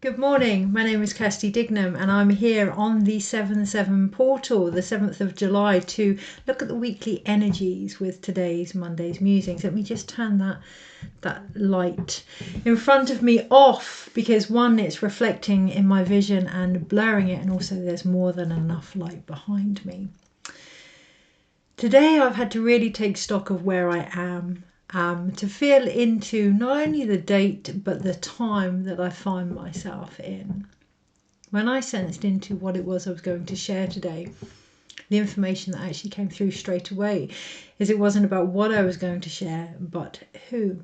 Good morning, my name is Kirsty Dignam and I'm here on the 7-7 portal, the 7th of July, to look at the weekly energies with today's Monday's Musings. Let me just turn that light in front of me off, because one, it's reflecting in my vision and blurring it, and also there's more than enough light behind me. Today I've had to really take stock of where I am. To feel into not only the date but the time that I find myself in. When I sensed into what it was I was going to share today, the information that actually came through straight away is it wasn't about what I was going to share, but who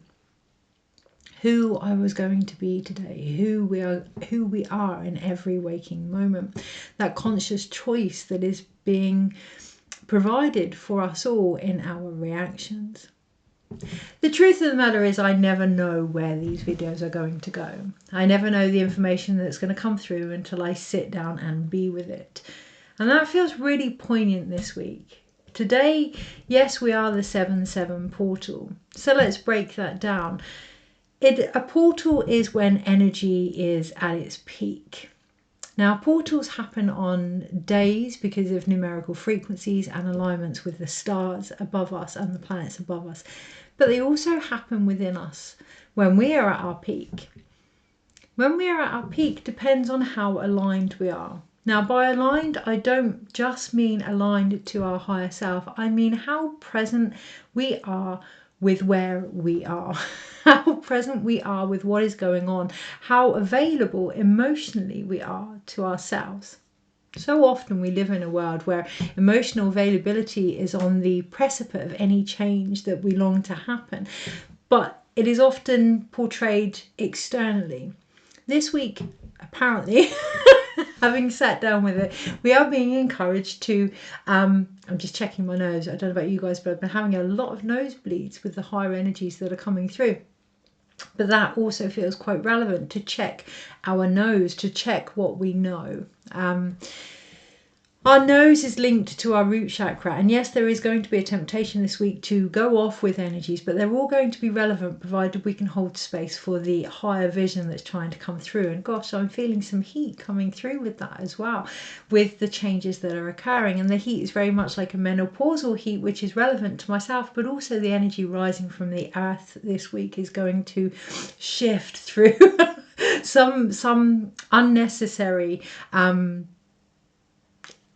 I was going to be today, who we are in every waking moment. That conscious choice that is being provided for us all in our reactions. The truth of the matter is I never know where these videos are going to go. I never know the information that's going to come through until I sit down and be with it. And that feels really poignant this week. Today, yes, we are the 7-7 portal. So let's break that down. A portal is when energy is at its peak. Now, portals happen on days because of numerical frequencies and alignments with the stars above us and the planets above us. But they also happen within us when we are at our peak. When we are at our peak depends on how aligned we are. Now, by aligned, I don't just mean aligned to our higher self. I mean how present we are with where we are, how present we are with what is going on, how available emotionally we are to ourselves. So often we live in a world where emotional availability is on the precipice of any change that we long to happen, but it is often portrayed externally. This week, apparently, having sat down with it, we are being encouraged to, I'm just checking my nose, I don't know about you guys, but I've been having a lot of nosebleeds with the higher energies that are coming through. But that also feels quite relevant to check our nose, to check what we know. Our nose is linked to our root chakra, and yes, there is going to be a temptation this week to go off with energies, but they're all going to be relevant provided we can hold space for the higher vision that's trying to come through. And gosh, I'm feeling some heat coming through with that as well, with the changes that are occurring. And the heat is very much like a menopausal heat, which is relevant to myself, but also the energy rising from the earth this week is going to shift through some unnecessary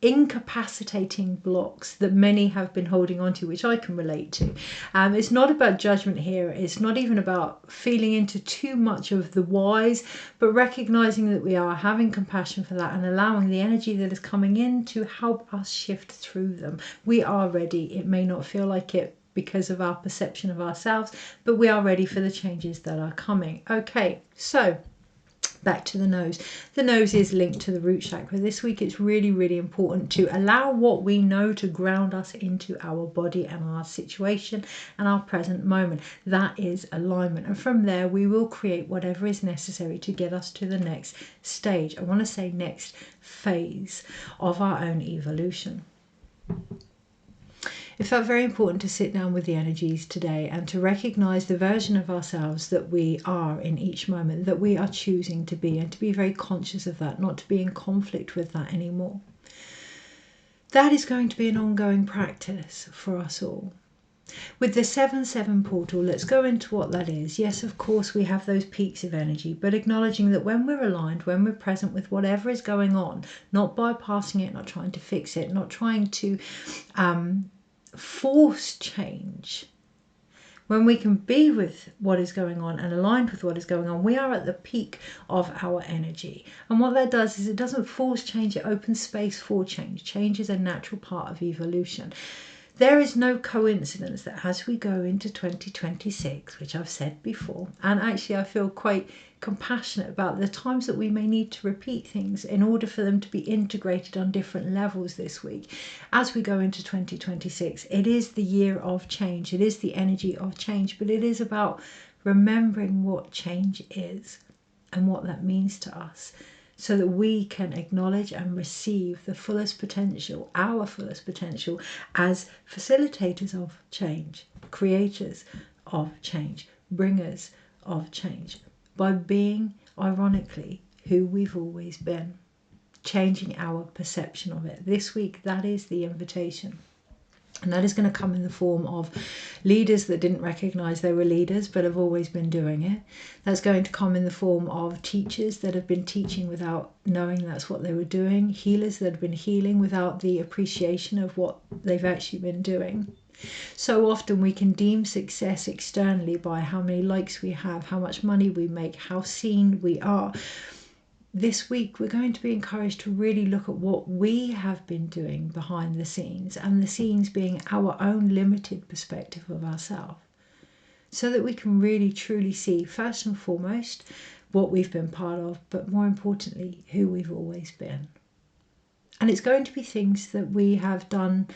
incapacitating blocks that many have been holding on to, which I can relate to. It's not about judgment here. It's not even about feeling into too much of the whys, but recognizing that we are having compassion for that and allowing the energy that is coming in to help us shift through them. We are ready. It may not feel like it because of our perception of ourselves, but we are ready for the changes that are coming. Okay, so back to the nose. The nose is linked to the root chakra. This week it's really, really important to allow what we know to ground us into our body and our situation and our present moment. That is alignment. And from there we will create whatever is necessary to get us to the next stage. I want to say next phase of our own evolution. It felt very important to sit down with the energies today and to recognize the version of ourselves that we are in each moment, that we are choosing to be, and to be very conscious of that, not to be in conflict with that anymore. That is going to be an ongoing practice for us all. With the 7-7 portal, let's go into what that is. Yes, of course, we have those peaks of energy, but acknowledging that when we're aligned, when we're present with whatever is going on, not bypassing it, not trying to fix it, not trying to force change, when we can be with what is going on and aligned with what is going on, we are at the peak of our energy. And what that does is it doesn't force change, it opens space for change. Change is a natural part of evolution. There is no coincidence that as we go into 2026, which I've said before, and actually I feel quite compassionate about the times that we may need to repeat things in order for them to be integrated on different levels this week. As we go into 2026, it is the year of change. It is the energy of change, but it is about remembering what change is and what that means to us, so that we can acknowledge and receive the fullest potential, our fullest potential, as facilitators of change, creators of change, bringers of change, by being, ironically, who we've always been, changing our perception of it. This week, that is the invitation. And that is going to come in the form of leaders that didn't recognize they were leaders but have always been doing it. That's going to come in the form of teachers that have been teaching without knowing that's what they were doing. Healers that have been healing without the appreciation of what they've actually been doing. So often we can deem success externally by how many likes we have, how much money we make, how seen we are. This week, we're going to be encouraged to really look at what we have been doing behind the scenes, and the scenes being our own limited perspective of ourselves, so that we can really truly see, first and foremost, what we've been part of, but more importantly, who we've always been. And it's going to be things that we have done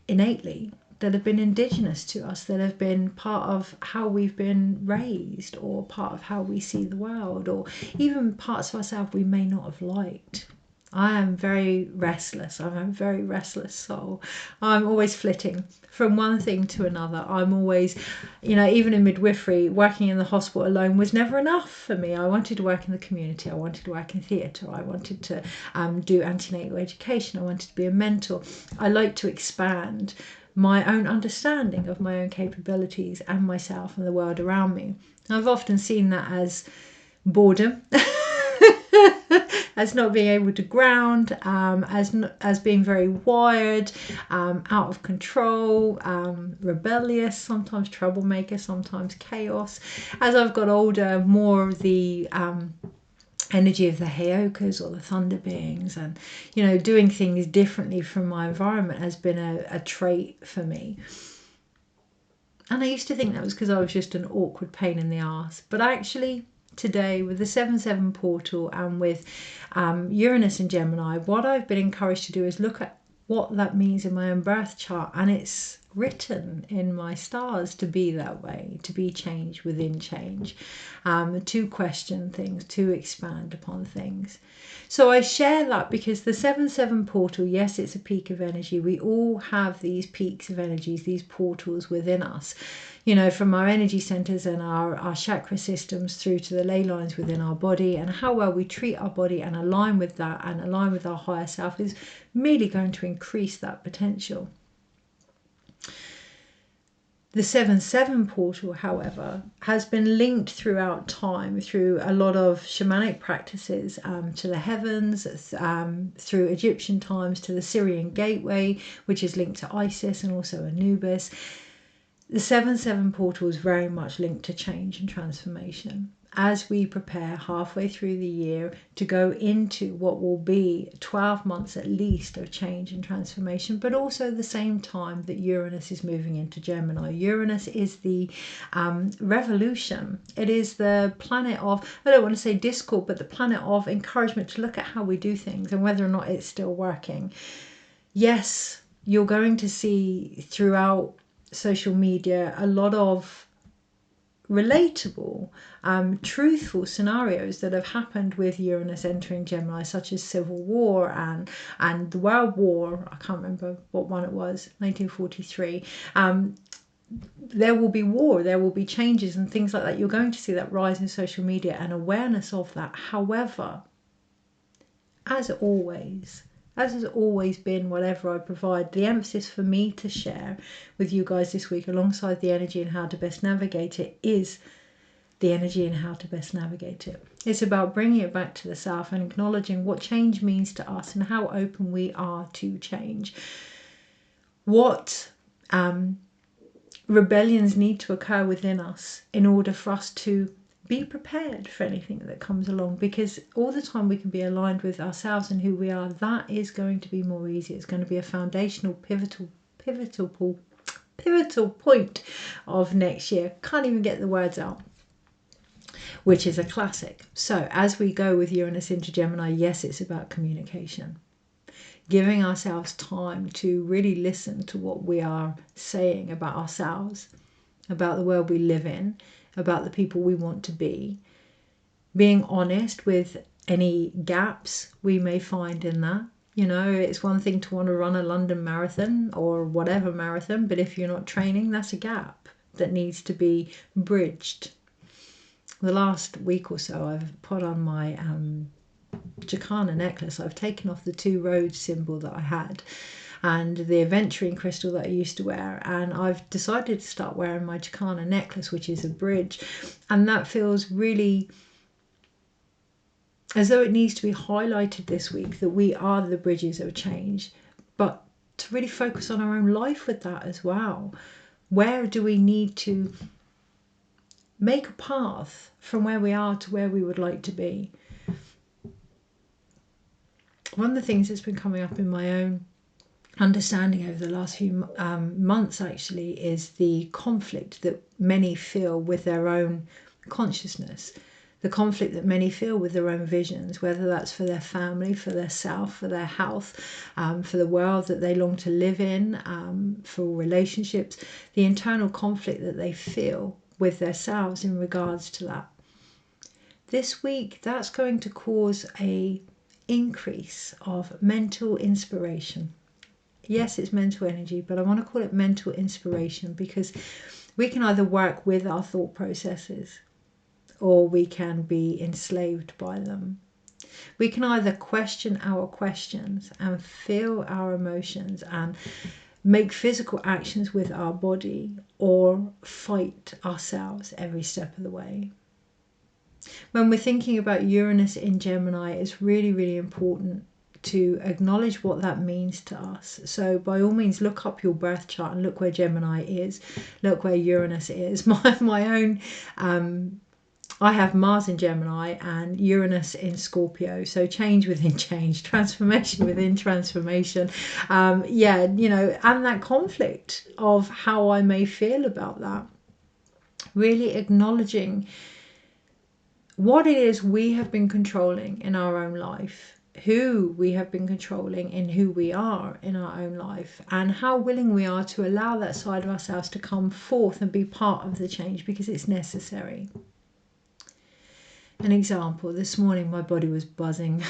innately, that have been indigenous to us, that have been part of how we've been raised, or part of how we see the world, or even parts of ourselves we may not have liked. I am very restless. I'm a very restless soul. I'm always flitting from one thing to another. I'm always, even in midwifery, working in the hospital alone was never enough for me. I wanted to work in the community. I wanted to work in theatre. I wanted to do antenatal education. I wanted to be a mentor. I like to expand my own understanding of my own capabilities and myself and the world around me. I've often seen that as boredom, as not being able to ground, as being very wired, out of control, rebellious, sometimes troublemaker, sometimes chaos. As I've got older, more of the energy of the Heyokas or the thunder beings, and doing things differently from my environment has been a trait for me. And I used to think that was because I was just an awkward pain in the arse, but actually today, with the 7/7 portal and with Uranus and Gemini, what I've been encouraged to do is look at what that means in my own birth chart, and it's written in my stars to be that way, to be change within change, to question things, to expand upon things. So I share that because the 7/7 portal, yes, it's a peak of energy. We all have these peaks of energies, these portals within us, from our energy centers and our chakra systems through to the ley lines within our body, and how well we treat our body and align with that and align with our higher self is merely going to increase that potential. The 7/7 portal, however, has been linked throughout time through a lot of shamanic practices to the heavens, through Egyptian times to the Syrian gateway, which is linked to Isis and also Anubis. The 7/7 portal is very much linked to change and transformation as we prepare halfway through the year to go into what will be 12 months at least of change and transformation, but also the same time that Uranus is moving into Gemini. Uranus is the revolution. It is the planet of, I don't want to say discord, but the planet of encouragement to look at how we do things and whether or not it's still working. Yes, you're going to see throughout social media a lot of relatable, truthful scenarios that have happened with Uranus entering Gemini, such as civil war and the World War. I can't remember what one it was, 1943. There will be war, there will be changes and things like that. You're going to see that rise in social media and awareness of that. However, as always, as has always been, whatever I provide, the emphasis for me to share with you guys this week, alongside the energy and how to best navigate it, is the energy and how to best navigate it. It's about bringing it back to the self and acknowledging what change means to us and how open we are to change. What rebellions need to occur within us in order for us to be prepared for anything that comes along, because all the time we can be aligned with ourselves and who we are. That is going to be more easy. It's going to be a foundational pivotal point of next year. Can't even get the words out, which is a classic. So as we go with Uranus into Gemini, yes, it's about communication, giving ourselves time to really listen to what we are saying about ourselves, about the world we live in, about the people we want to be, being honest with any gaps we may find in that. It's one thing to want to run a London marathon or whatever marathon, but if you're not training, that's a gap that needs to be bridged. The last week or so, I've put on my Jacana necklace, I've taken off the 2 roads symbol that I had and the aventurine crystal that I used to wear, and I've decided to start wearing my Jacana necklace, which is a bridge, and that feels really as though it needs to be highlighted this week, that we are the bridges of change, but to really focus on our own life with that as well. Where do we need to make a path from where we are to where we would like to be? One of the things that's been coming up in my own understanding over the last few months actually is the conflict that many feel with their own consciousness, the conflict that many feel with their own visions, whether that's for their family, for their self, for their health, for the world that they long to live in, for relationships, the internal conflict that they feel with themselves in regards to that. This week, that's going to cause a increase of mental inspiration. Yes, it's mental energy, but I want to call it mental inspiration because we can either work with our thought processes or we can be enslaved by them. We can either question our questions and feel our emotions and make physical actions with our body, or fight ourselves every step of the way. When we're thinking about Uranus in Gemini, it's really, really important to acknowledge what that means to us. So by all means, look up your birth chart and look where Gemini is, look where Uranus is. My own I have Mars in Gemini and Uranus in Scorpio. So change within change, transformation within transformation. Yeah, you know, and that conflict of how I may feel about that. Really acknowledging what it is we have been controlling in our own life, who we have been controlling in who we are in our own life, and how willing we are to allow that side of ourselves to come forth and be part of the change because it's necessary. An example, this morning my body was buzzing,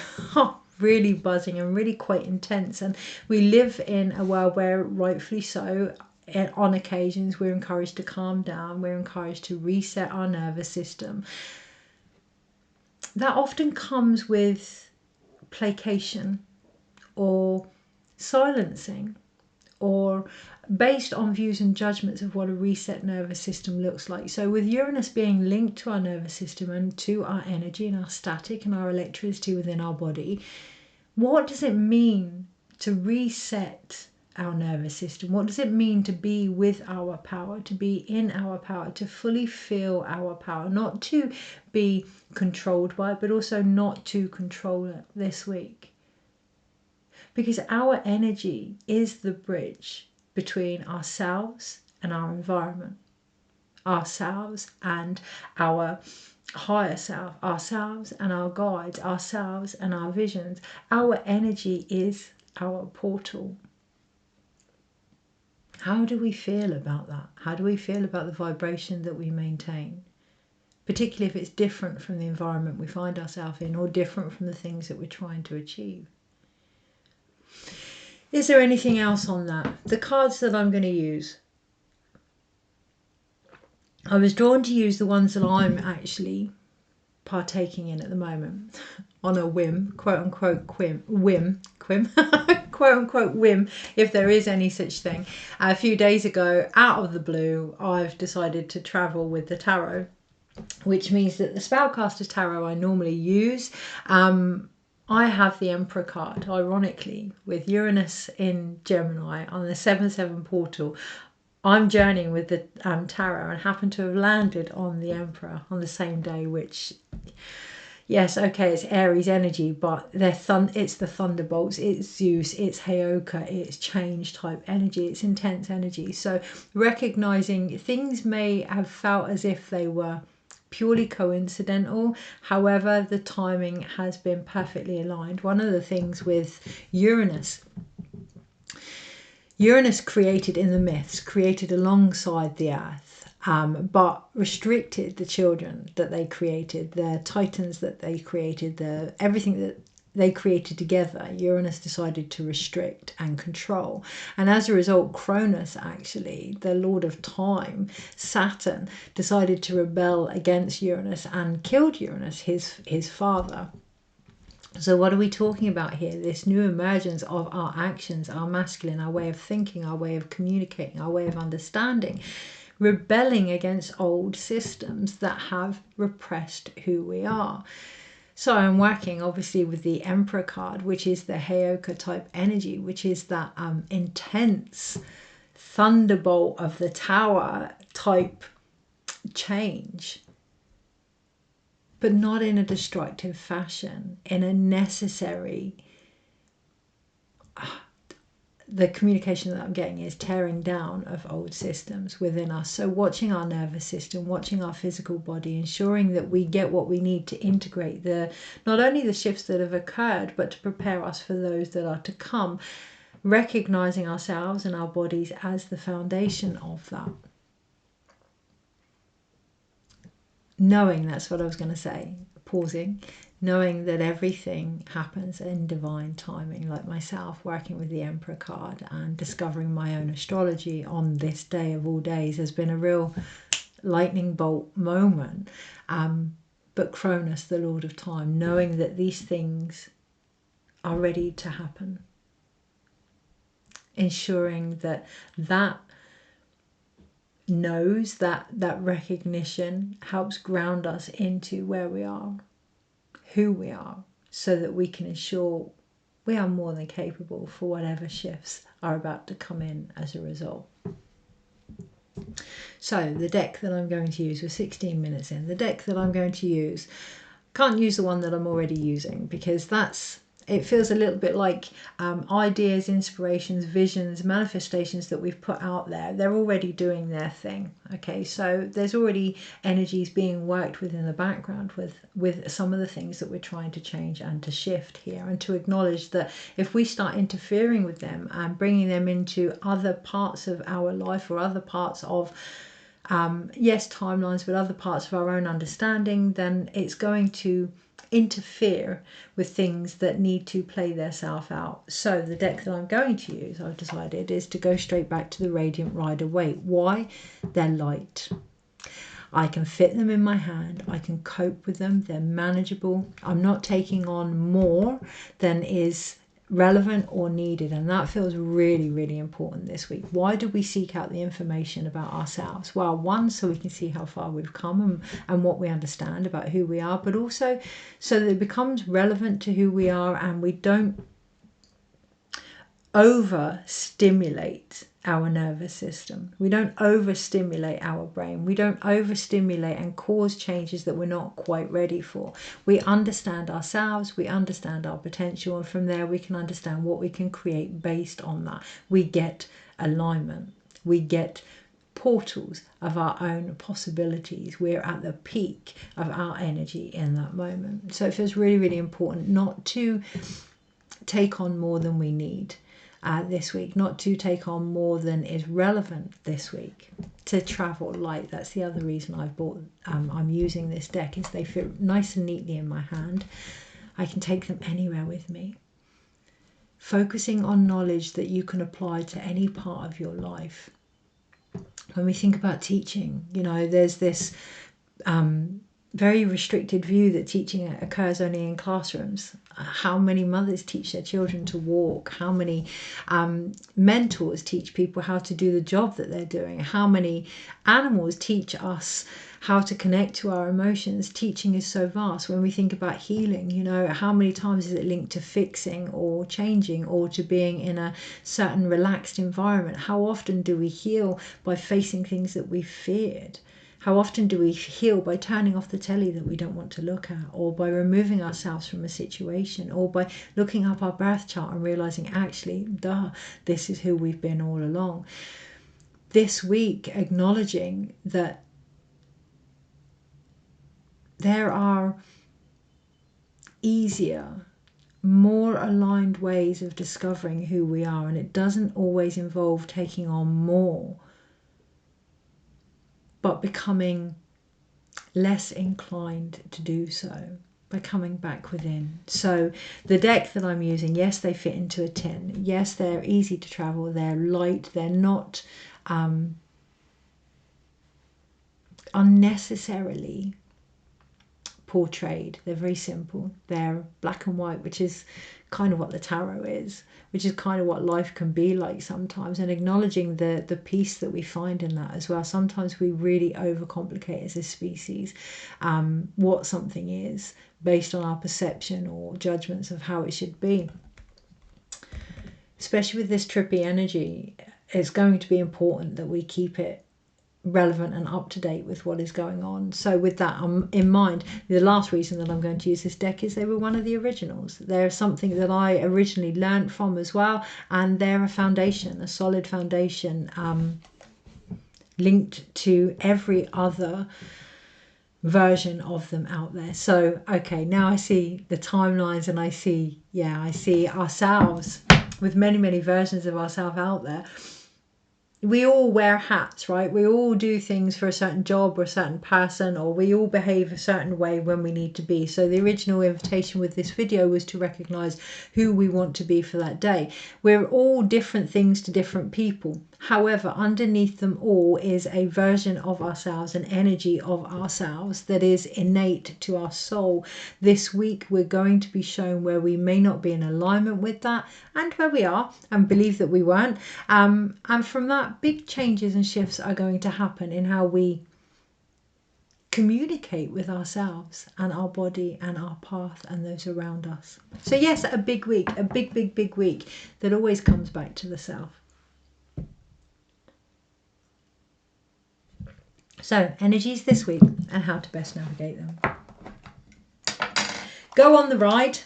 really buzzing and really quite intense. And we live in a world where, rightfully so, on occasions we're encouraged to calm down, we're encouraged to reset our nervous system. That often comes with placation or silencing, or based on views and judgments of what a reset nervous system looks like. So with Uranus being linked to our nervous system and to our energy and our static and our electricity within our body, what does it mean to reset our nervous system? What does it mean to be with our power, to be in our power, to fully feel our power, not to be controlled by it, but also not to control it this week? Because our energy is the bridge between ourselves and our environment, ourselves and our higher self, ourselves and our guides, ourselves and our visions. Our energy is our portal. How do we feel about that? How do we feel about the vibration that we maintain? Particularly if it's different from the environment we find ourselves in, or different from the things that we're trying to achieve. Is there anything else on that? The cards that I'm going to use. I was drawn to use the ones that I'm actually partaking in at the moment on a whim, quote unquote whim, quote unquote whim, if there is any such thing. A few days ago, out of the blue, I've decided to travel with the tarot, which means that the Spellcaster Tarot I normally use, I have the Emperor card, ironically, with Uranus in Gemini on the 7/7 portal. I'm journeying with the tarot and happen to have landed on the Emperor on the same day, which, yes, okay, it's Aries energy, but it's the thunderbolts, it's Zeus, it's Heyoka, it's change type energy, it's intense energy. So recognizing things may have felt as if they were purely coincidental, however the timing has been perfectly aligned. One of the things with Uranus created in the myths, created alongside the earth, but restricted the children that they created, the titans that they created, everything that they created together. Uranus decided to restrict and control, and as a result, Cronus, actually the lord of time, Saturn, decided to rebel against Uranus and killed Uranus, his father. So what are we talking about here? This new emergence of our actions, our masculine, our way of thinking, our way of communicating, our way of understanding, rebelling against old systems that have repressed who we are. So I'm working obviously with the Emperor card, which is the Heyoka type energy, which is that intense thunderbolt of the tower type change, but not in a destructive fashion, in a necessary. The communication that I'm getting is tearing down of old systems within us. So watching our nervous system, watching our physical body, ensuring that we get what we need to integrate not only the shifts that have occurred, but to prepare us for those that are to come, recognizing ourselves and our bodies as the foundation of that. Knowing, that's what I was going to say, pausing, knowing that everything happens in divine timing, like myself working with the Emperor card and discovering my own astrology on this day of all days has been a real lightning bolt moment. But Cronus, the Lord of Time, knowing that these things are ready to happen, ensuring that knows that recognition helps ground us into where we are, who we are, so that we can ensure we are more than capable for whatever shifts are about to come in as a result. So the deck that I'm going to use, we're 16 minutes in, the deck that I'm going to use, can't use the one that I'm already using because it feels a little bit like ideas, inspirations, visions, manifestations that we've put out there. They're already doing their thing. Okay, so there's already energies being worked with in the background with some of the things that we're trying to change and to shift here, and to acknowledge that if we start interfering with them and bringing them into other parts of our life or other parts of yes, timelines, but other parts of our own understanding, then it's going to interfere with things that need to play themselves out. So the deck that I'm going to use, I've decided, is to go straight back to the Radiant Rider Waite. Why? They're light. I can fit them in my hand. I can cope with them. They're manageable. I'm not taking on more than is relevant or needed, and that feels really, really important this week. Why do we seek out the information about ourselves? Well, one, so we can see how far we've come and what we understand about who we are, but also so that it becomes relevant to who we are and we don't overstimulate our nervous system. We don't overstimulate our brain. We don't overstimulate and cause changes that we're not quite ready for. We understand ourselves, we understand our potential, and from there we can understand what we can create based on that. We get alignment. We get portals of our own possibilities. We're at the peak of our energy in that moment. So it feels really, really important not to take on more than we need this week, not to take on more than is relevant this week, to travel light. That's the other reason I'm using this deck, is they fit nice and neatly in my hand. I can take them anywhere with me. Focusing on knowledge that you can apply to any part of your life. When we think about teaching, there's this very restricted view that teaching occurs only in classrooms. How many mothers teach their children to walk? How many mentors teach people how to do the job that they're doing? How many animals teach us how to connect to our emotions? Teaching is so vast. When we think about healing, how many times is it linked to fixing or changing or to being in a certain relaxed environment? How often do we heal by facing things that we feared? How often do we heal by turning off the telly that we don't want to look at, or by removing ourselves from a situation, or by looking up our birth chart and realizing, actually, this is who we've been all along. This week, acknowledging that there are easier, more aligned ways of discovering who we are, and it doesn't always involve taking on more, but becoming less inclined to do so by coming back within. So the deck that I'm using, yes, they fit into a tin. Yes, they're easy to travel. They're light. They're not unnecessarily portrayed. They're very simple. They're black and white, which is kind of what the tarot is, which is kind of what life can be like sometimes, and acknowledging the peace that we find in that as well. Sometimes we really overcomplicate as a species what something is based on our perception or judgments of how it should be. Especially with this trippy energy, it's going to be important that we keep it relevant and up to date with what is going on. So with that in mind, the last reason that I'm going to use this deck is they were one of the originals. They're something that I originally learned from as well, and they're a foundation, a solid foundation, linked to every other version of them out there. So okay, now I see the timelines, and I see ourselves with many versions of ourselves out there. We all wear hats, right? We all do things for a certain job or a certain person, or we all behave a certain way when we need to be. So the original invitation with this video was to recognize who we want to be for that day. We're all different things to different people. However, underneath them all is a version of ourselves, an energy of ourselves that is innate to our soul. This week, we're going to be shown where we may not be in alignment with that, and where we are and believe that we weren't. And from that, big changes and shifts are going to happen in how we communicate with ourselves and our body and our path and those around us. So yes, a big week, a big week that always comes back to the self. So, energies this week and how to best navigate them. Go on the ride,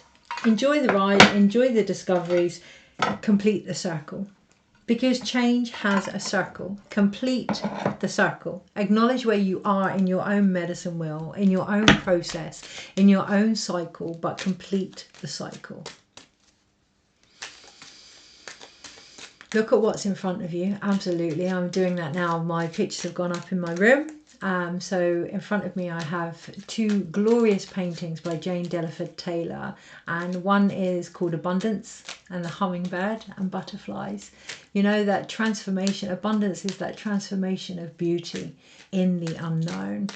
enjoy the discoveries, complete the circle. Because change has a circle. Complete the circle. Acknowledge where you are in your own medicine wheel, in your own process, in your own cycle, but complete the cycle. Look at what's in front of you. Absolutely. I'm doing that now. My pictures have gone up in my room. So in front of me I have two glorious paintings by Jane Delaford Taylor, and one is called Abundance and the hummingbird and butterflies. You know, that transformation. Abundance is that transformation of beauty in the unknown.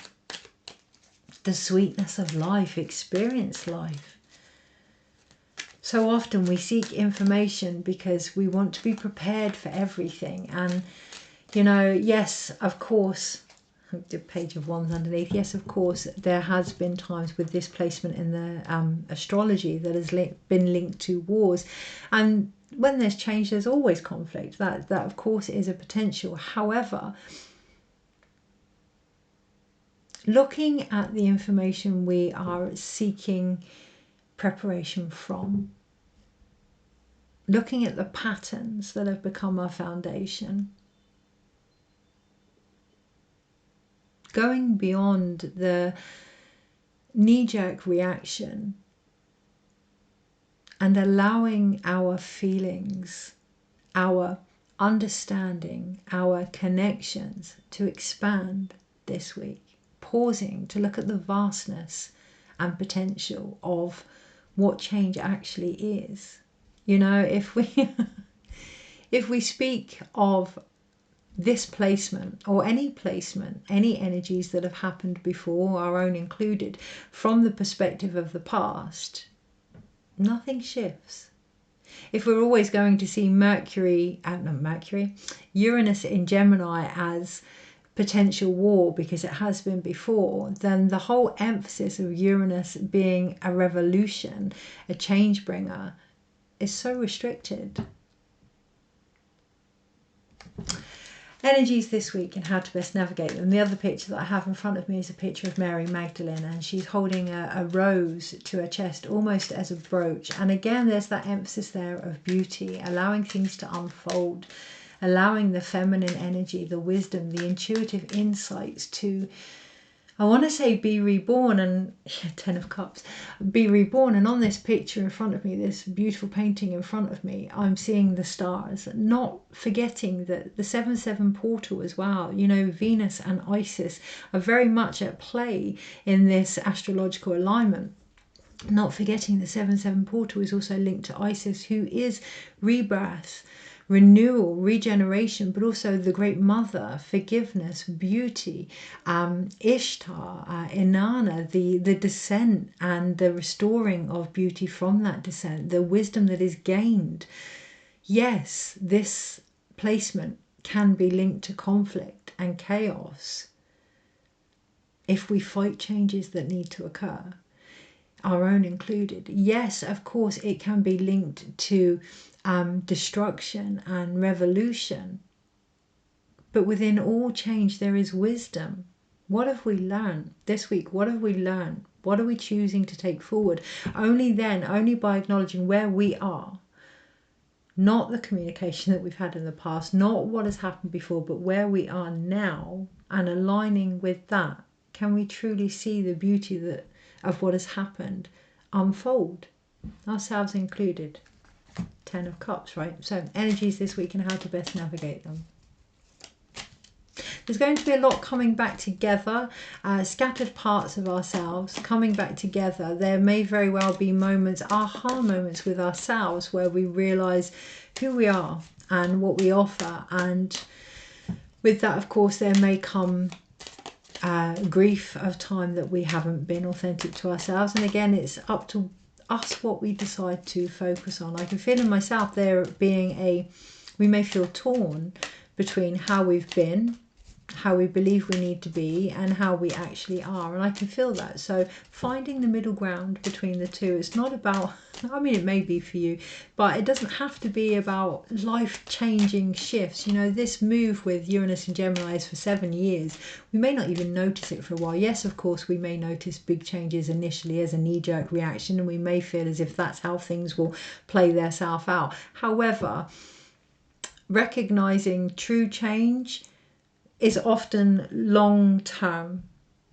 The sweetness of life, experience life. So often we seek information because we want to be prepared for everything. And, you know, yes, of course, the page of wands underneath, yes, of course, there has been times with this placement in the astrology that has been linked to wars. And when there's change, there's always conflict. That of course, is a potential. However, looking at the information we are seeking preparation from, looking at the patterns that have become our foundation, going beyond the knee-jerk reaction and allowing our feelings, our understanding, our connections to expand this week, pausing to look at the vastness and potential of what change actually is. You know, if we speak of this placement or any placement, any energies that have happened before, our own included, from the perspective of the past, nothing shifts. If we're always going to see Uranus in Gemini as potential war because it has been before, then the whole emphasis of Uranus being a revolution, a change bringer, is so restricted. Energies this week and how to best navigate them. The other picture that I have in front of me is a picture of Mary Magdalene, and she's holding a rose to her chest almost as a brooch. And again, there's that emphasis there of beauty, allowing things to unfold, allowing the feminine energy, the wisdom, the intuitive insights to, I want to say, be reborn. And Ten of Cups, be reborn. And on this picture in front of me, this beautiful painting in front of me, I'm seeing the stars, not forgetting that the 7-7 portal as well. You know, Venus and Isis are very much at play in this astrological alignment. Not forgetting the 7-7 portal is also linked to Isis, who is rebirth, renewal, regeneration, but also the Great Mother, forgiveness, beauty, Ishtar, Inanna, the descent and the restoring of beauty from that descent, the wisdom that is gained. Yes, this placement can be linked to conflict and chaos if we fight changes that need to occur, our own included. Yes, of course, it can be linked to destruction and revolution. But within all change, there is wisdom. What have we learned this week? What have we learned? What are we choosing to take forward? Only then, only by acknowledging where we are, not the communication that we've had in the past, not what has happened before, but where we are now, and aligning with that, can we truly see the beauty of what has happened unfold, ourselves included. 10 of Cups, right? So energies this week and how to best navigate them. There's going to be a lot coming back together, scattered parts of ourselves coming back together. There may very well be moments, aha moments with ourselves, where we realize who we are and what we offer. And with that, of course, there may come grief of time that we haven't been authentic to ourselves. And again, it's up to us what we decide to focus on. I can feel in myself there being we may feel torn between how we've been, how we believe we need to be, and how we actually are. And I can feel that. So finding the middle ground between the two, it's not about, I mean, it may be for you, but it doesn't have to be about life-changing shifts. You know, this move with Uranus and Gemini is for 7 years. We may not even notice it for a while. Yes, of course, we may notice big changes initially as a knee-jerk reaction, and we may feel as if that's how things will play themselves out. However, recognizing true change is often long term.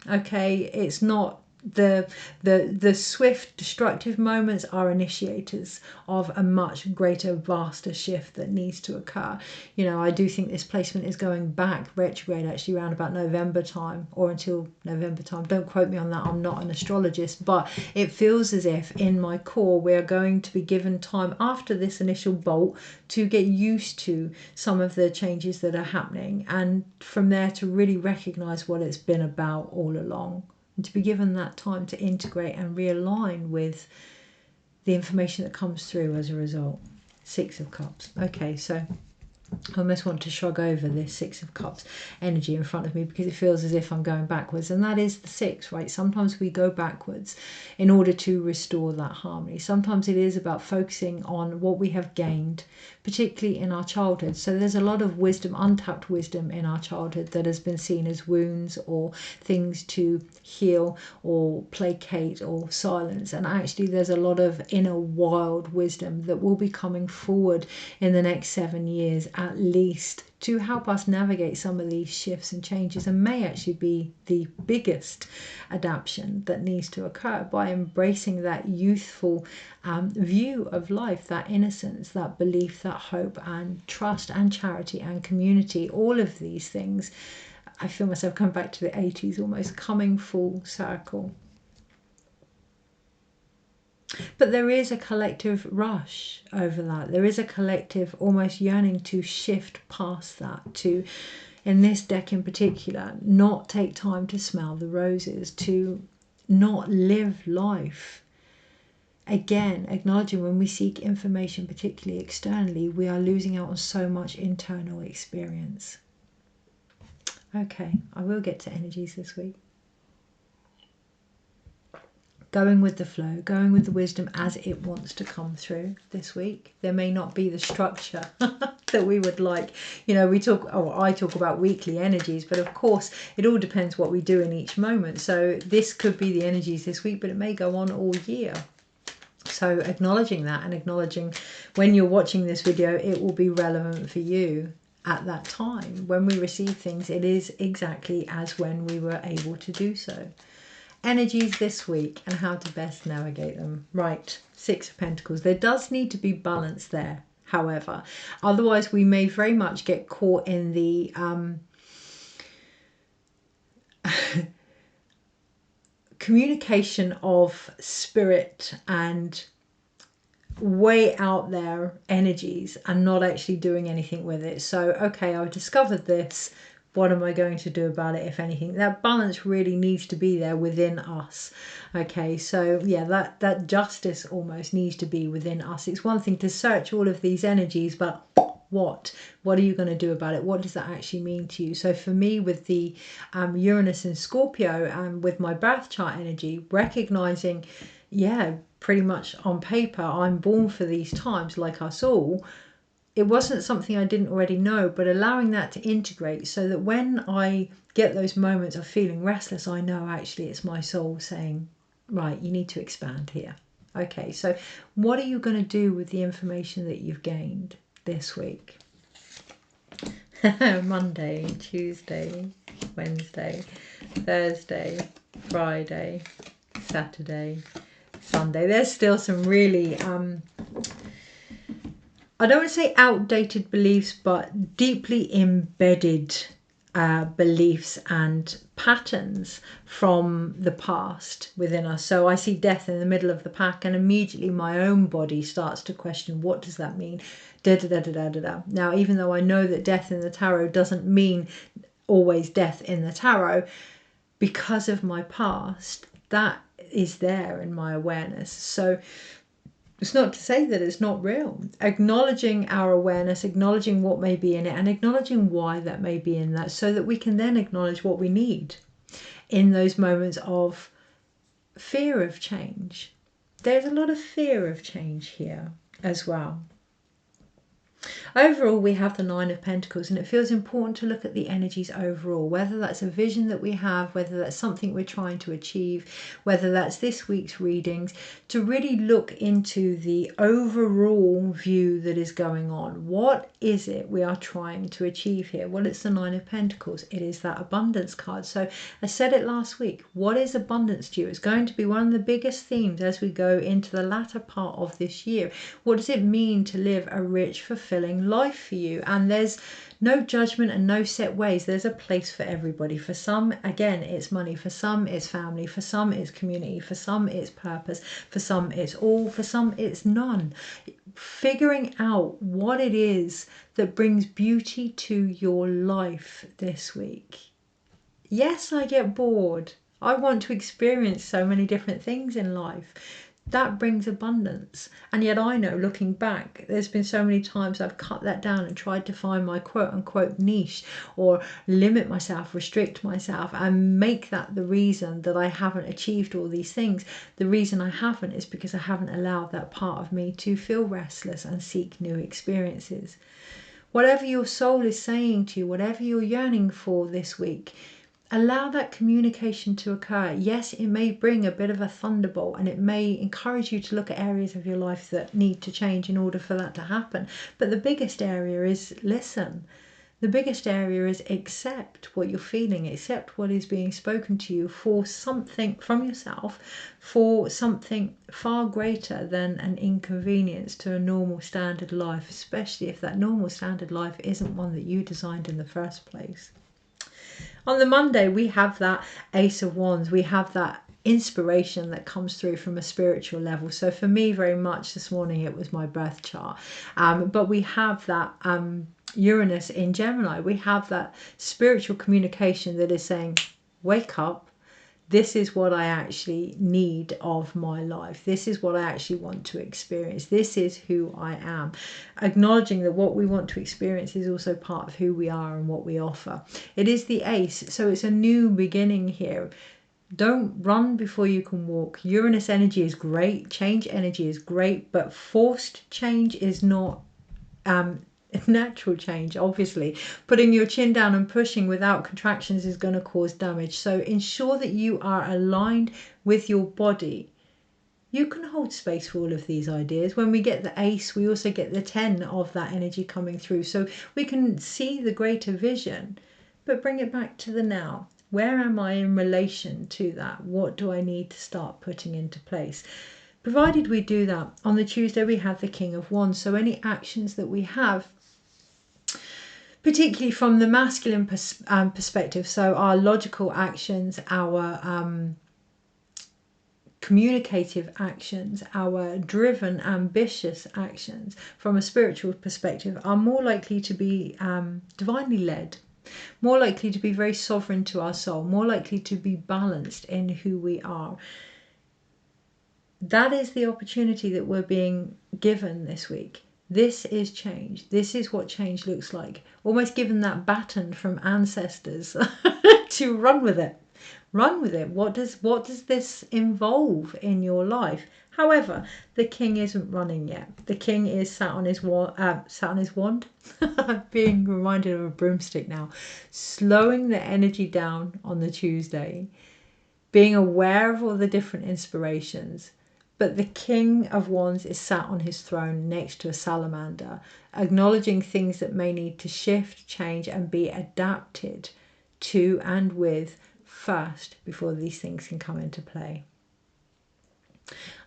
Okay, it's not the swift destructive moments are initiators of a much greater, vaster shift that needs to occur. You know, I do think this placement is going back retrograde actually around about November time, or until November time. Don't quote me on that, I'm not an astrologist, but it feels as if in my core we're going to be given time after this initial bolt to get used to some of the changes that are happening, and from there to really recognize what it's been about all along, and to be given that time to integrate and realign with the information that comes through as a result. 6 of Cups. Okay, so I almost want to shrug over this 6 of Cups energy in front of me because it feels as if I'm going backwards, and that is the 6, right? Sometimes we go backwards in order to restore that harmony. Sometimes it is about focusing on what we have gained, particularly in our childhood. So there's a lot of wisdom, untapped wisdom in our childhood that has been seen as wounds or things to heal or placate or silence. And actually there's a lot of inner wild wisdom that will be coming forward in the next 7 years at least to help us navigate some of these shifts and changes, and may actually be the biggest adaptation that needs to occur by embracing that youthful view of life, that innocence, that belief, that hope and trust and charity and community. All of these things, I feel myself come back to the 80s, almost coming full circle. But there is a collective rush over that. There is a collective almost yearning to shift past that, to, in this deck in particular, not take time to smell the roses, to not live life. Again, acknowledging when we seek information, particularly externally, we are losing out on so much internal experience. Okay, I will get to energies this week. Going with the flow, going with the wisdom as it wants to come through this week. There may not be the structure that we would like. You know, I talk about weekly energies, but of course it all depends what we do in each moment. So this could be the energies this week, but it may go on all year. So acknowledging that, and acknowledging when you're watching this video, it will be relevant for you at that time. When we receive things, it is exactly as when we were able to do so. Energies this week and how to best navigate them. Right, 6 of Pentacles. There does need to be balance there, however. Otherwise, we may very much get caught in the communication of spirit and way out there energies and not actually doing anything with it. So, okay, I've discovered this. What am I going to do about it, if anything? That balance really needs to be there within us. Okay, so yeah, that justice almost needs to be within us. It's one thing to search all of these energies, but what are you going to do about it? What does that actually mean to you? So for me, with the Uranus and Scorpio, and with my birth chart energy, recognizing, yeah, pretty much on paper, I'm born for these times, like us all. It wasn't something I didn't already know, but allowing that to integrate so that when I get those moments of feeling restless, I know actually it's my soul saying, right, you need to expand here. Okay, so what are you going to do with the information that you've gained this week? Monday, Tuesday, Wednesday, Thursday, Friday, Saturday, Sunday. There's still some really I don't want to say outdated beliefs, but deeply embedded beliefs and patterns from the past within us. So I see death in the middle of the pack, and immediately my own body starts to question, what does that mean? Da, da, da, da, da, da, da. Now, even though I know that death in the tarot doesn't mean always death in the tarot, because of my past, that is there in my awareness. So it's not to say that it's not real. Acknowledging our awareness, acknowledging what may be in it, and acknowledging why that may be in that, so that we can then acknowledge what we need in those moments of fear of change. There's a lot of fear of change here as well. Overall, we have the Nine of Pentacles, and it feels important to look at the energies overall, whether that's a vision that we have, whether that's something we're trying to achieve, whether that's this week's readings, to really look into the overall view that is going on. What is it we are trying to achieve here? Well, it's the Nine of Pentacles. It is that abundance card. So I said it last week. What is abundance to you? It's going to be one of the biggest themes as we go into the latter part of this year. What does it mean to live a rich, fulfilling life for you? And there's no judgment and no set ways. There's a place for everybody. For some, again, it's money. For some, it's family. For some, it's community. For some, it's purpose. For some, it's all. For some, it's none. Figuring out what it is that brings beauty to your life this week. Yes, I get bored. I want to experience so many different things in life. That brings abundance. And yet I know, looking back, there's been so many times I've cut that down and tried to find my quote unquote niche, or limit myself, restrict myself, and make that the reason that I haven't achieved all these things. The reason I haven't is because I haven't allowed that part of me to feel restless and seek new experiences. Whatever your soul is saying to you, whatever you're yearning for this week, allow that communication to occur. Yes, it may bring a bit of a thunderbolt, and it may encourage you to look at areas of your life that need to change in order for that to happen. But the biggest area is listen. The biggest area is accept what you're feeling, accept what is being spoken to you for something from yourself, for something far greater than an inconvenience to a normal standard life, especially if that normal standard life isn't one that you designed in the first place. On the Monday, we have that Ace of Wands. We have that inspiration that comes through from a spiritual level. So for me, very much this morning, it was my birth chart. But we have that Uranus in Gemini. We have that spiritual communication that is saying, wake up. This is what I actually need of my life. This is what I actually want to experience. This is who I am. Acknowledging that what we want to experience is also part of who we are and what we offer. It is the Ace, so it's a new beginning here. Don't run before you can walk. Uranus energy is great. Change energy is great, but forced change is not natural change. Obviously, putting your chin down and pushing without contractions is going to cause damage. So ensure that you are aligned with your body. You can hold space for all of these ideas. When we get the Ace, we also get the 10 of that energy coming through, so we can see the greater vision, but bring it back to the now. Where am I in relation to that? What do I need to start putting into place? Provided we do that. On the Tuesday, we have the King of Wands. So any actions that we have, particularly from the masculine perspective, so our logical actions, our communicative actions, our driven, ambitious actions from a spiritual perspective are more likely to be divinely led, more likely to be very sovereign to our soul, more likely to be balanced in who we are. That is the opportunity that we're being given this week. This is change. This is what change looks like. Almost given that baton from ancestors to run with it. Run with it. What does this involve in your life? However, the king isn't running yet. The king is sat on his wand. I'm being reminded of a broomstick now. Slowing the energy down on the Tuesday. Being aware of all the different inspirations. But the King of Wands is sat on his throne next to a salamander, acknowledging things that may need to shift, change, and be adapted to and with first before these things can come into play.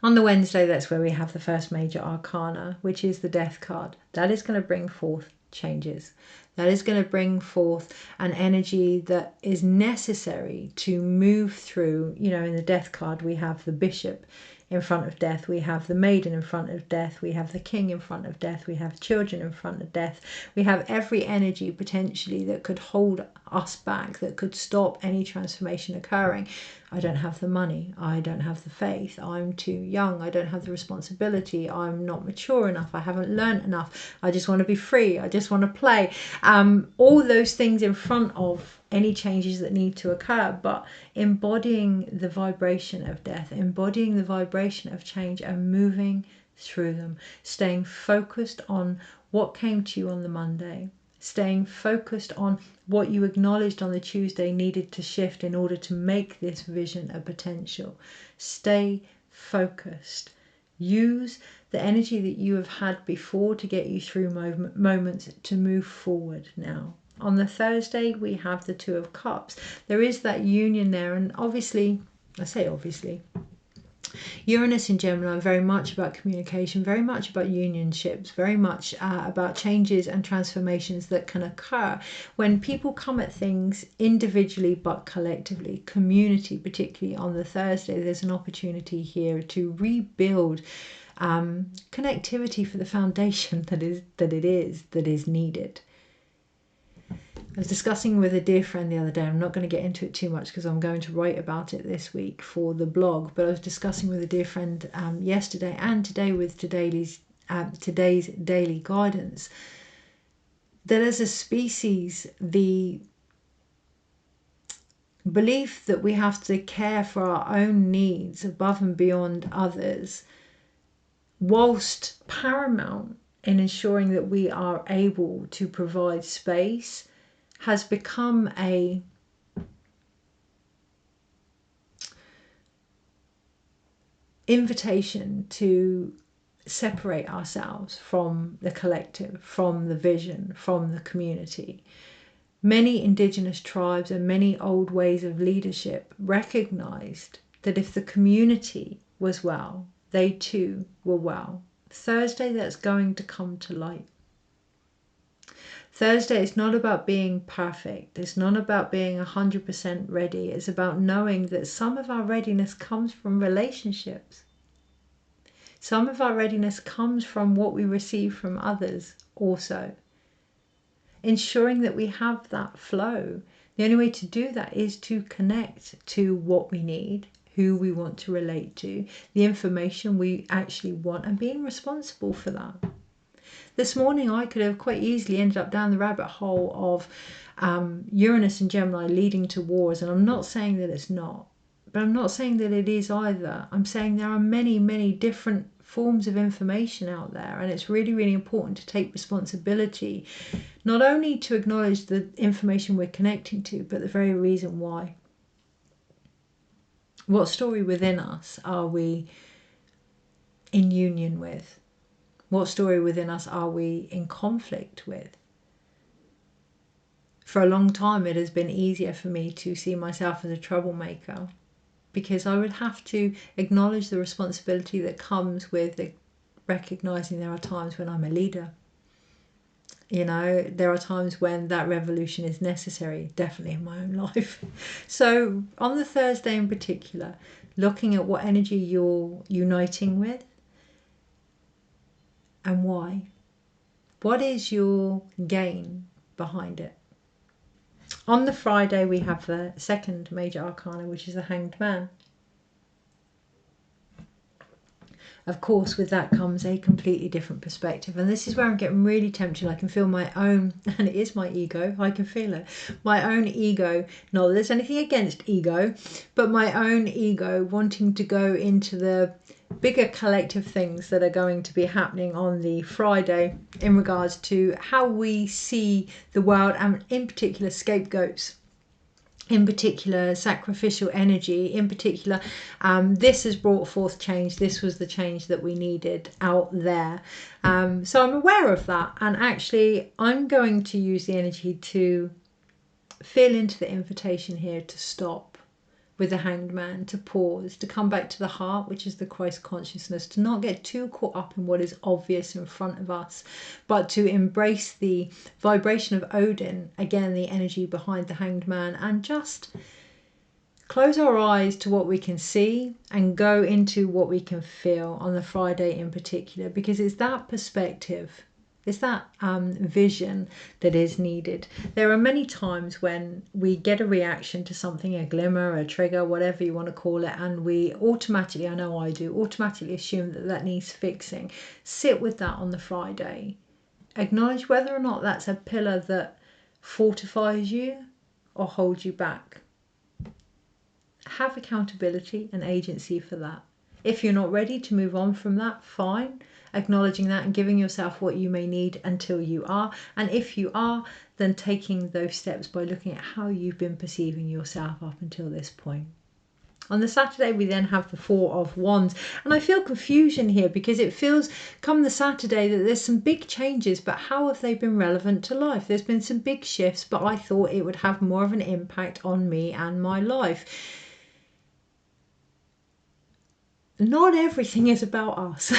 On the Wednesday, that's where we have the first major arcana, which is the Death card. That is going to bring forth changes. That is going to bring forth an energy that is necessary to move through. You know, in the Death card, we have the Bishop in front of death, we have the maiden in front of death, we have the king in front of death, we have children in front of death, we have every energy potentially that could hold us back, that could stop any transformation occurring. I don't have the money, I don't have the faith, I'm too young, I don't have the responsibility, I'm not mature enough, I haven't learned enough, I just want to be free, I just want to play. All those things in front of any changes that need to occur, but embodying the vibration of death, embodying the vibration of change and moving through them, staying focused on what came to you on the Monday, staying focused on what you acknowledged on the Tuesday needed to shift in order to make this vision a potential. Stay focused. Use the energy that you have had before to get you through moments to move forward now. On the Thursday, we have the Two of Cups. There is that union there, and obviously, I say obviously, Uranus and Gemini are very much about communication, very much about unionships, very much about changes and transformations that can occur when people come at things individually but collectively. Community, particularly on the Thursday, there's an opportunity here to rebuild connectivity for the foundation that is needed. I was discussing with a dear friend the other day. I'm not going to get into it too much because I'm going to write about it this week for the blog. But I was discussing with a dear friend yesterday and today with today's daily guidance that as a species, the belief that we have to care for our own needs above and beyond others, whilst paramount in ensuring that we are able to provide space, has become a invitation to separate ourselves from the collective, from the vision, from the community. Many indigenous tribes and many old ways of leadership recognized that if the community was well, they too were well. Thursday, that's going to come to light. Thursday is not about being perfect. It's not about being 100% ready. It's about knowing that some of our readiness comes from relationships. Some of our readiness comes from what we receive from others also. Ensuring that we have that flow. The only way to do that is to connect to what we need, who we want to relate to, the information we actually want, and being responsible for that. This morning I could have quite easily ended up down the rabbit hole of Uranus and Gemini leading to wars, and I'm not saying that it's not, but I'm not saying that it is either. I'm saying there are many, many different forms of information out there, and it's really, really important to take responsibility, not only to acknowledge the information we're connecting to, but the very reason why. What story within us are we in union with? What story within us are we in conflict with? For a long time, it has been easier for me to see myself as a troublemaker because I would have to acknowledge the responsibility that comes with recognizing there are times when I'm a leader. You know, there are times when that revolution is necessary, definitely in my own life. So on the Thursday in particular, looking at what energy you're uniting with and why. What is your gain behind it? On the Friday, we have the second major arcana, which is the Hanged Man. Of course, with that comes a completely different perspective. And this is where I'm getting really tempted. I can feel my own, and it is my ego, I can feel it. My own ego, not that there's anything against ego, but my own ego wanting to go into the bigger collective things that are going to be happening on the Friday in regards to how we see the world, and in particular scapegoats, in particular sacrificial energy, in particular this has brought forth change. This was the change that we needed out there. So I'm aware of that, and actually I'm going to use the energy to feel into the invitation here to stop with the Hanged Man, to pause, to come back to the heart, which is the Christ consciousness, to not get too caught up in what is obvious in front of us, but to embrace the vibration of Odin, again the energy behind the Hanged Man, and just close our eyes to what we can see and go into what we can feel on the Friday in particular, because it's that perspective, it's that vision that is needed. There are many times when we get a reaction to something, a glimmer, a trigger, whatever you want to call it, and we automatically, I know I do, automatically assume that that needs fixing. Sit with that on the Friday. Acknowledge whether or not that's a pillar that fortifies you or holds you back. Have accountability and agency for that. If you're not ready to move on from that, fine. Acknowledging that and giving yourself what you may need until you are. And if you are, then taking those steps by looking at how you've been perceiving yourself up until this point. On the Saturday, we then have the Four of Wands. And I feel confusion here because it feels, come the Saturday, that there's some big changes, but how have they been relevant to life? There's been some big shifts, but I thought it would have more of an impact on me and my life. Not everything is about us.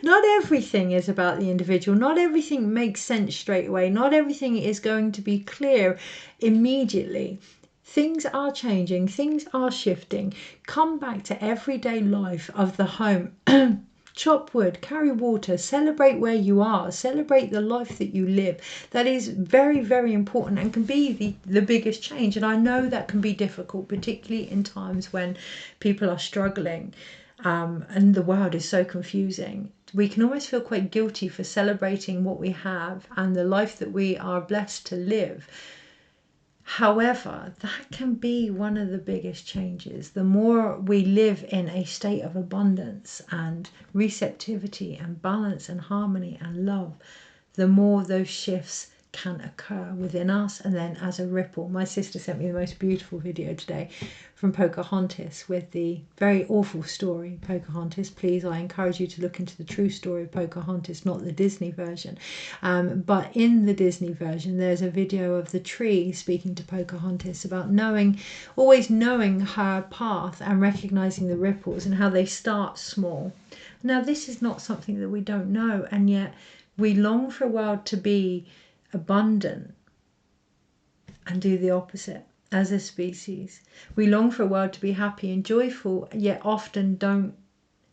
Not everything is about the individual. Not everything makes sense straight away. Not everything is going to be clear immediately. Things are changing. Things are shifting. Come back to everyday life of the home. Chop wood, carry water, celebrate where you are, celebrate the life that you live. That is very, very important and can be the biggest change. And I know that can be difficult, particularly in times when people are struggling and the world is so confusing. We can almost feel quite guilty for celebrating what we have and the life that we are blessed to live. However, that can be one of the biggest changes. The more we live in a state of abundance and receptivity and balance and harmony and love, the more those shifts can occur within us, and then as a ripple. My sister sent me the most beautiful video today from Pocahontas with the very awful story. Pocahontas, please, I encourage you to look into the true story of Pocahontas, not the Disney version. But in the Disney version, there's a video of the tree speaking to Pocahontas about always knowing her path and recognizing the ripples and how they start small. Now, this is not something that we don't know, and yet we long for a world to be abundant and do the opposite as a species. We long for a world to be happy and joyful, yet often don't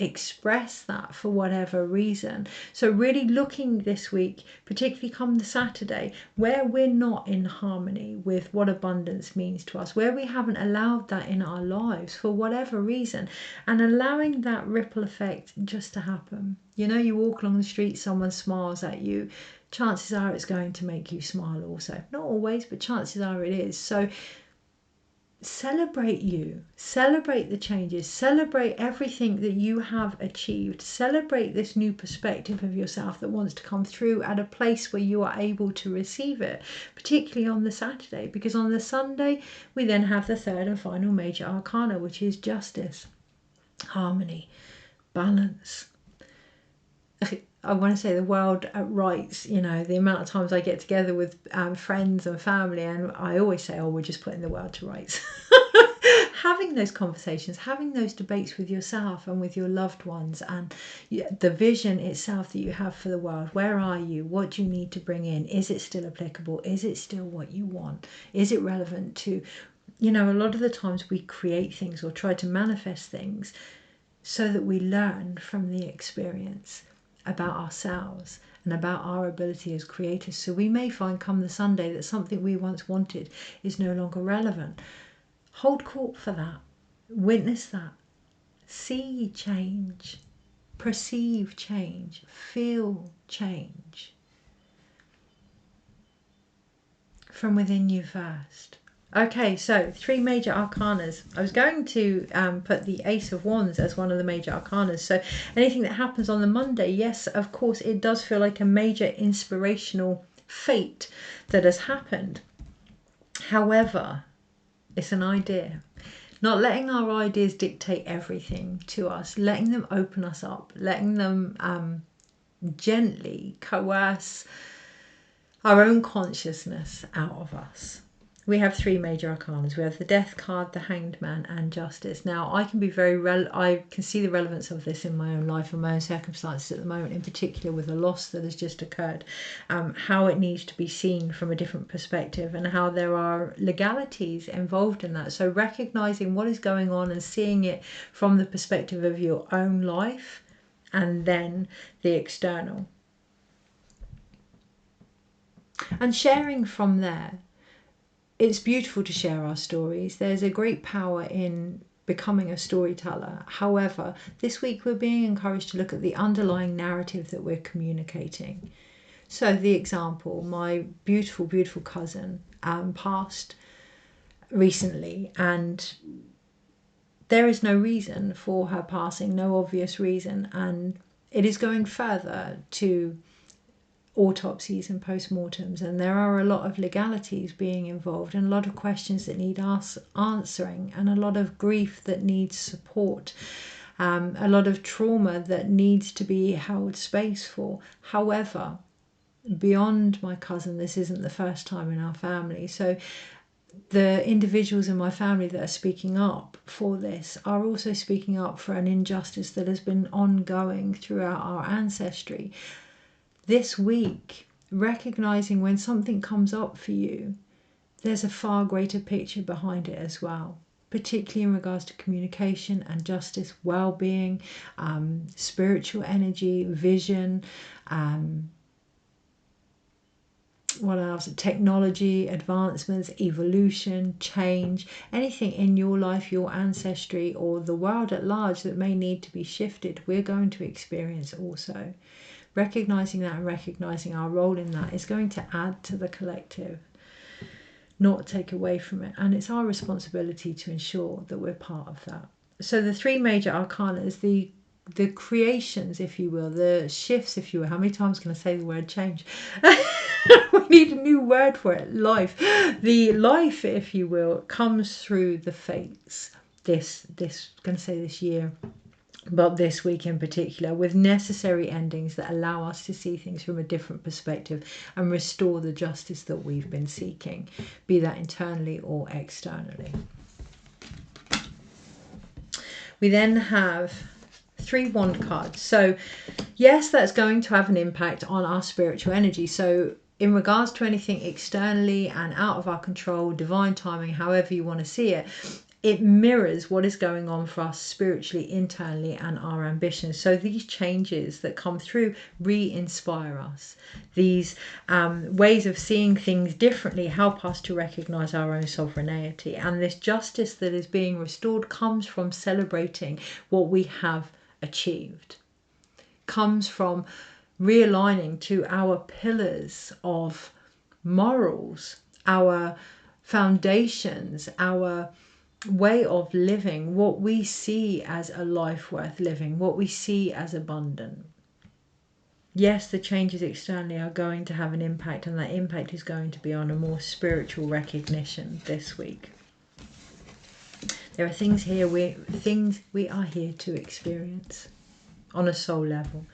express that for whatever reason. So really looking this week, particularly come the Saturday, where we're not in harmony with what abundance means to us, where we haven't allowed that in our lives for whatever reason, and allowing that ripple effect just to happen. You know, you walk along the street, someone smiles at you, chances are it's going to make you smile also. Not always, but chances are it is. So celebrate you, celebrate the changes, celebrate everything that you have achieved, celebrate this new perspective of yourself that wants to come through at a place where you are able to receive it, particularly on the Saturday, because on the Sunday we then have the third and final major arcana, which is justice, harmony, balance. I want to say the world rights. You know, the amount of times I get together with friends and family, and I always say, oh, we're just putting the world to rights. having those conversations, having those debates with yourself and with your loved ones, and the vision itself that you have for the world. Where are you? What do you need to bring in? Is it still applicable? Is it still what you want? Is it relevant to, a lot of the times we create things or try to manifest things so that we learn from the experience about ourselves and about our ability as creators. So we may find come the Sunday that something we once wanted is no longer relevant. Hold court for that. Witness that. See change. Perceive change. Feel change. From within you first. Okay, so 3 major arcanas. I was going to put the Ace of Wands as one of the major arcanas. So anything that happens on the Monday, yes, of course, it does feel like a major inspirational fate that has happened. However, it's an idea. Not letting our ideas dictate everything to us, letting them open us up, letting them gently coerce our own consciousness out of us. We have 3 major arcanas. We have the Death card, the Hanged Man, and Justice. Now, I can be I can see the relevance of this in my own life and my own circumstances at the moment, in particular with a loss that has just occurred, how it needs to be seen from a different perspective and how there are legalities involved in that. So recognizing what is going on and seeing it from the perspective of your own life and then the external. And sharing from there. It's beautiful to share our stories. There's a great power in becoming a storyteller. However, this week we're being encouraged to look at the underlying narrative that we're communicating. So the example, my beautiful, beautiful cousin passed recently, and there is no reason for her passing, no obvious reason, and it is going further to autopsies and postmortems, and there are a lot of legalities being involved and a lot of questions that need answering and a lot of grief that needs support, a lot of trauma that needs to be held space for. However, beyond my cousin, this isn't the first time in our family, so the individuals in my family that are speaking up for this are also speaking up for an injustice that has been ongoing throughout our ancestry. This week, recognizing when something comes up for you, there's a far greater picture behind it as well, particularly in regards to communication and justice, well-being, spiritual energy, vision, what else? Technology, advancements, evolution, change, anything in your life, your ancestry, or the world at large that may need to be shifted, we're going to experience also. Recognizing that and recognizing our role in that is going to add to the collective, not take away from it. And it's our responsibility to ensure that we're part of that. So the 3 major arcanas, the creations, if you will, the shifts, if you will. How many times can I say the word change? We need a new word for it. Life. The life, if you will, comes through the fates. This year, but this week in particular, with necessary endings that allow us to see things from a different perspective and restore the justice that we've been seeking, be that internally or externally. We then have 3 wand cards. So yes, that's going to have an impact on our spiritual energy. So in regards to anything externally and out of our control, divine timing, however you want to see it, it mirrors what is going on for us spiritually, internally, and our ambitions. So these changes that come through re-inspire us. These ways of seeing things differently help us to recognize our own sovereignty. And this justice that is being restored comes from celebrating what we have achieved. Comes from realigning to our pillars of morals, our foundations, our way of living, what we see as a life worth living, what we see as abundant. Yes, the changes externally are going to have an impact, and that impact is going to be on a more spiritual recognition this week. There are things here, things we are here to experience on a soul level.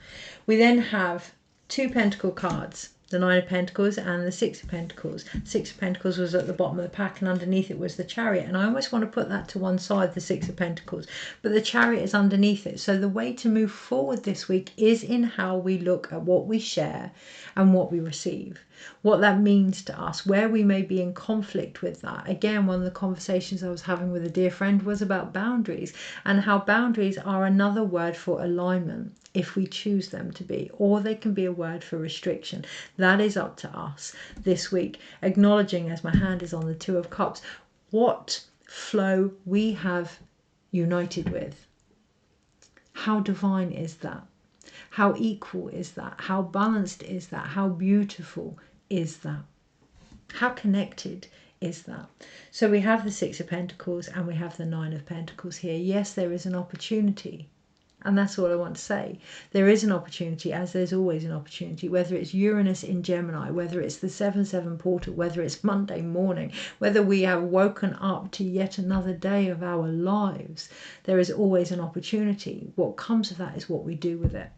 We then have 2 pentacle cards. the Nine of Pentacles and the Six of Pentacles. Six of Pentacles was at the bottom of the pack, and underneath it was the Chariot. And I almost want to put that to one side, the Six of Pentacles, but the Chariot is underneath it. So the way to move forward this week is in how we look at what we share and what we receive, what that means to us, where we may be in conflict with that. Again, one of the conversations I was having with a dear friend was about boundaries, and how boundaries are another word for alignment if we choose them to be, or they can be a word for restriction. That is up to us this week, acknowledging, as my hand is on the Two of Cups, what flow we have united with. How divine is that? How equal is that? How balanced is that? How beautiful is that? How connected is that? So we have the Six of Pentacles and we have the Nine of Pentacles here. Yes, there is an opportunity. And that's all I want to say. There is an opportunity, as there's always an opportunity, whether it's Uranus in Gemini, whether it's the 7/7 portal, whether it's Monday morning, whether we have woken up to yet another day of our lives. There is always an opportunity. What comes of that is what we do with it.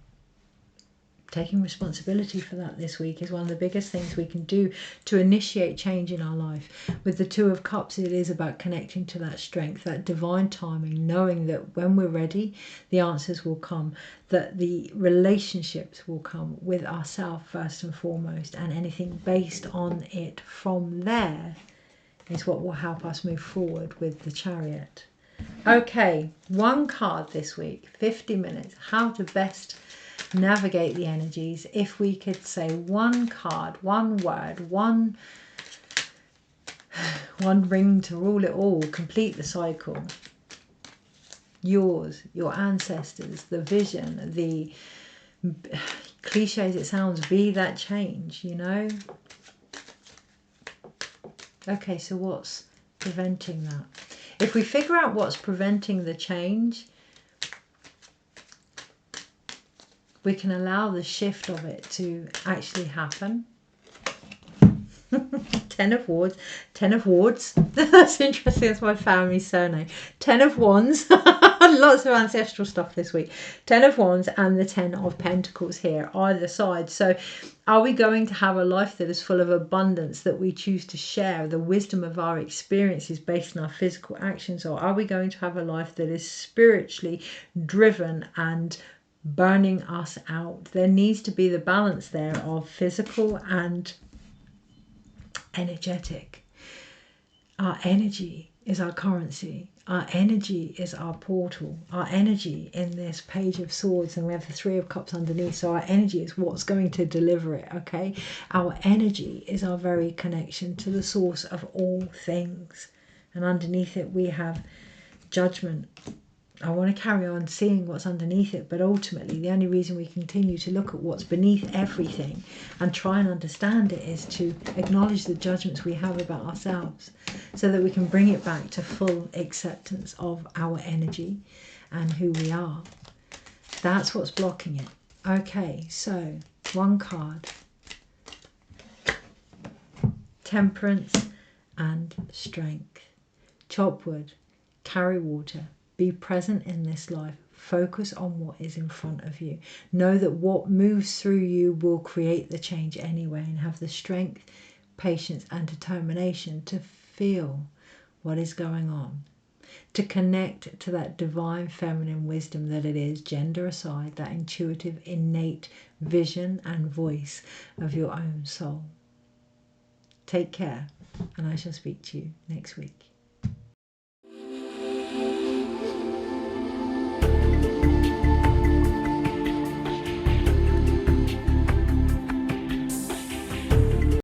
Taking responsibility for that this week is one of the biggest things we can do to initiate change in our life. With the Two of Cups, it is about connecting to that strength, that divine timing, knowing that when we're ready, the answers will come, that the relationships will come with ourselves first and foremost, and anything based on it from there is what will help us move forward with the Chariot. Okay, one card this week, 50 minutes, how to best navigate the energies. If we could say one card, one word, one ring to rule it all, complete the cycle. Yours, your ancestors, the vision, the cliche as it sounds, be that change, you know. Okay, so what's preventing that? If we figure out what's preventing the change, we can allow the shift of it to actually happen. 10 of Wands, 10 of Wands. That's interesting, that's my family's surname. 10 of Wands. Lots of ancestral stuff this week. 10 of Wands and the 10 of Pentacles here, either side. So are we going to have a life that is full of abundance, that we choose to share the wisdom of our experiences based on our physical actions? Or are we going to have a life that is spiritually driven and burning us out? There needs to be the balance there of physical and energetic. Our energy is our currency. Our energy is our portal. Our energy in this Page of Swords, and we have the Three of Cups underneath, so our energy is what's going to deliver it, okay? Our energy is our very connection to the source of all things. And underneath it we have judgment. I want to carry on seeing what's underneath it, but ultimately the only reason we continue to look at what's beneath everything and try and understand it is to acknowledge the judgments we have about ourselves, so that we can bring it back to full acceptance of our energy and who we are. That's what's blocking it. Okay, so one card. Temperance and strength. Chop wood, carry water. Be present in this life. Focus on what is in front of you. Know that what moves through you will create the change anyway, and have the strength, patience and determination to feel what is going on. To connect to that divine feminine wisdom that it is, gender aside, that intuitive, innate vision and voice of your own soul. Take care, and I shall speak to you next week.